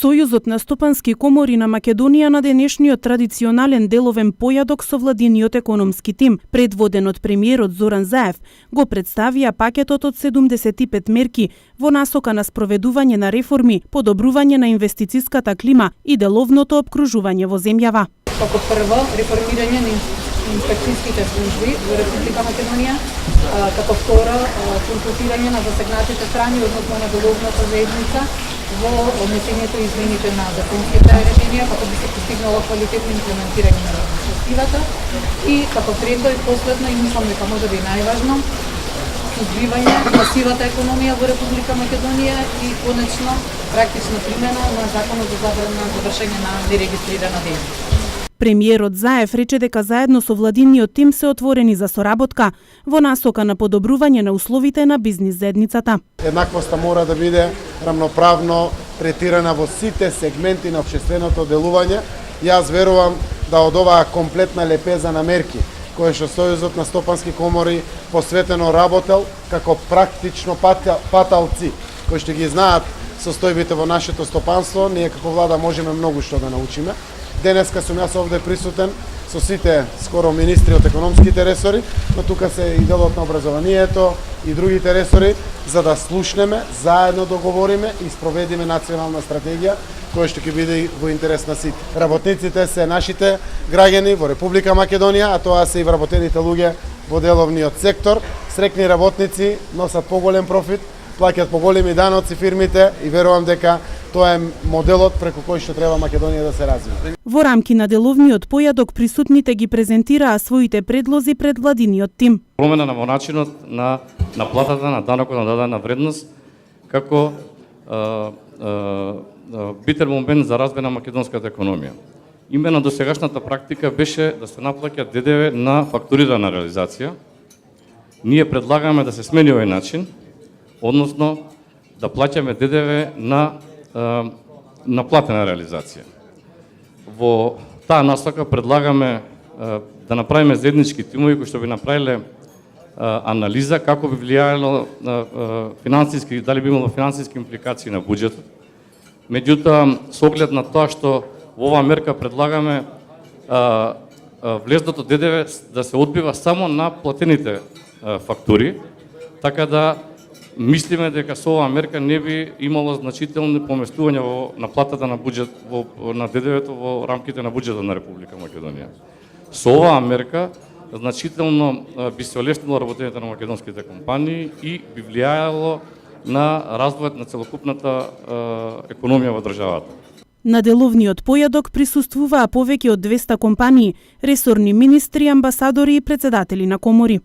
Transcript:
Сојузот на стопански комори на Македонија на денешниот традиционален деловен појадок со владиниот економски тим, предводен од премиерот Зоран Заев, го представија пакетот од 75 мерки во насока на спроведување на реформи, подобрување на инвестициската клима и деловното опкружување во земјава. Како прво, реформирање на инспекцијските служби во Република Македонија, како второ, консултирање на засегнатите страни односно на деловната заедница во однесењето и измените на законските решенија како би се постигнало квалитетно имплементирање на легислативата и како трето и последно и мислам дека може би најважно, сузбивање на сивата економија во Република Македонија и конечно практична примена на законот за забрана за вршење на нерегистрирана дејност. Премиерот Заев рече дека заедно со владиниот тим се отворени за соработка во насока на подобрување на условите на бизнис заедницата. Еднаквоста мора да биде рамноправно третирана во сите сегменти на општественото делување. Јас верувам да од оваа комплетна лепеза на мерки која што Сојузот на стопански комори посветено работел како практично паталци кои што ги знаат состојбите во нашето стопанство, ние како влада можеме многу што да научиме. Денеска сум јас овде присутен со сите скоро министри од економските ресори, но тука се и делот на образованието и другите ресори, за да слушнеме, заедно договориме и спроведиме национална стратегија која што ќе биде во интерес на сите. Работниците се нашите граѓани во Република Македонија, а тоа се и вработените луѓе во деловниот сектор. Срекни работници носат поголем профит, плаќаат поголеми даноци фирмите и верувам дека тоа е моделот преку кој што треба Македонија да се развива. Во рамки на деловниот појадок присутните ги презентираа своите предлози пред владиниот тим. Промена во начинот на наплатата на данокот на дадена вредност како битен момент за развој на македонската економија. Именно досегашната практика беше да се наплаќа ДДВ на фактурирана реализација. Ние предлагаме да се смени овој начин, односно да плаќаме ДДВ на наплатена реализација. Во таа насока предлагаме да направиме заеднички тимови кои што би направиле анализа како би влијаело финансиски, дали би имало финансиски импликации на буџетот. Меѓутоа, со оглед на тоа што во оваа мерка предлагаме влезното ДДВ да се одбива само на платените фактури, така да мислиме дека со оваа мерка не би имало значителни поместувања во наплатата на буџет на ДДВ-то во рамките на буџетот на Република Македонија. Со оваа мерка значително би се олеснило работењето на македонските компании и би влијаело на развојот на целокупната економија во државата. На деловниот појадок присуствуваа повеќе од 200 компании, ресорни министри, амбасадори и председатели на комори.